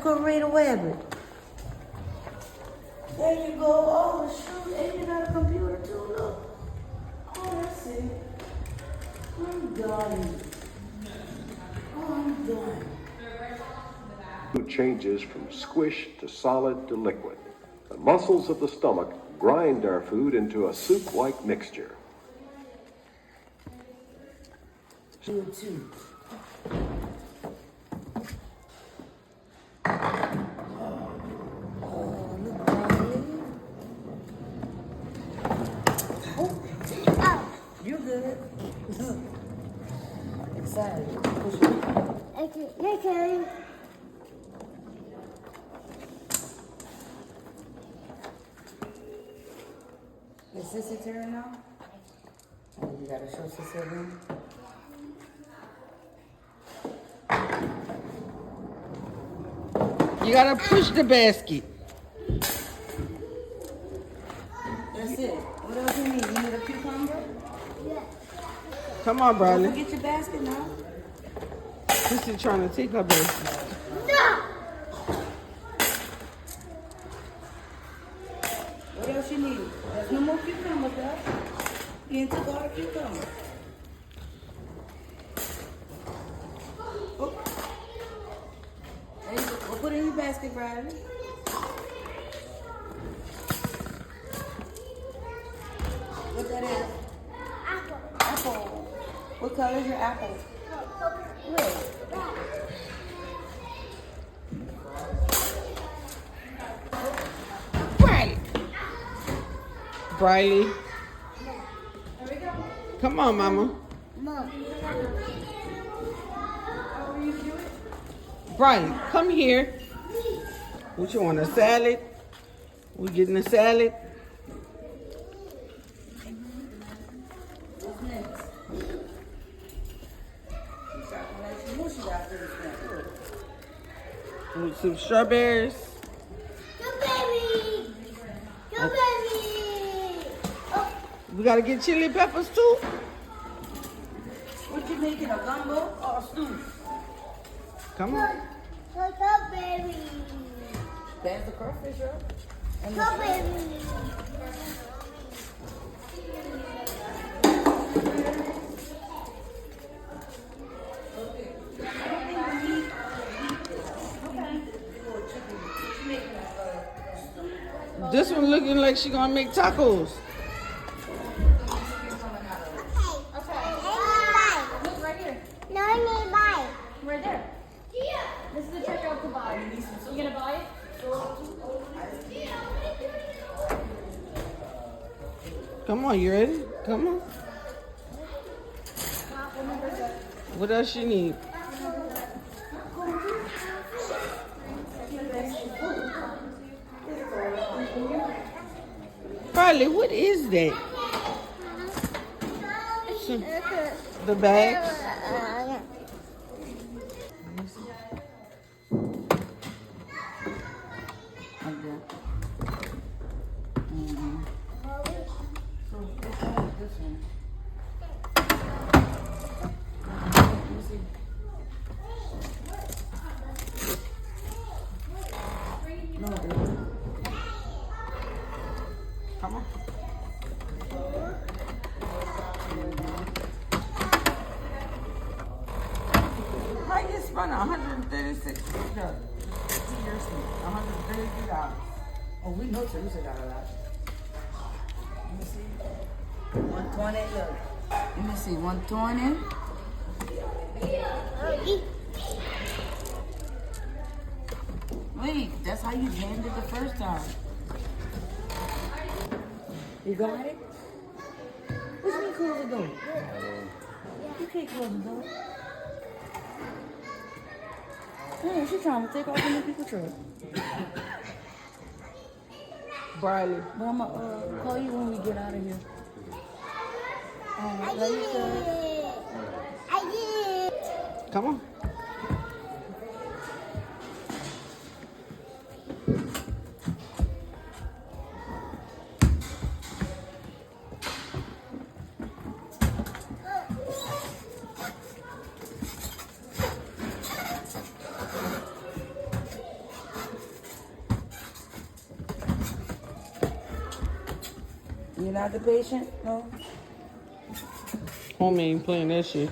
could read a rabbit. There you go. Oh, shoot. And you got a computer too, look. Oh, that's it. I'm done. Oh, I'm done. Food changes from squish to solid to liquid. The muscles of the stomach grind our food into a soup-like mixture. Do it too. You good. Excited. Okay. Is Sissy turn now? Oh, you gotta show Sissy again. You gotta push the basket. That's it. What else you need? You need a cucumber? Come on, Don't Bradley. forget your basket now. Sissy trying to take her basket. No! What else you need? There's no more cucumbers, though. You took all the cucumbers. Oh. There you go. Go put it in your basket, Bradley. What that is? Apple. Apple. What color is your apple? Red. Bradley. Bradley. Come on, Mama. Mom. Bradley, come here. What you want, a salad? We getting a salad? What's next? You know she got to do this. With some strawberries. Go baby! Go baby! Oh, We gotta get chili peppers too. What you making, a gumbo or a stew? Come on. go baby! There's the crawfish up. And Go baby! This one looking like she gonna make tacos. Look right here. No, I need buy. Right there. This is the checkout to buy. You gonna buy it? Come on, you ready? Come on. What else you need? Carly, what is that? The bags? Like that. Mm-hmm. So this one. Let me see. No, baby. Come on. I just spent $136. Seriously, $133. Oh, we know Teresa got a lot. Let me see. 120, look. Let me see, 120. Wait, that's how you jammed it the first time. You got it? What you mean close the door? You can't close the door. Hey, she's trying to take off in the people truck. Bradley. But I'm gonna call you when we get out of here. Love you, sir. I did. Come on. You're not the patient? No? Homie ain't playing that shit.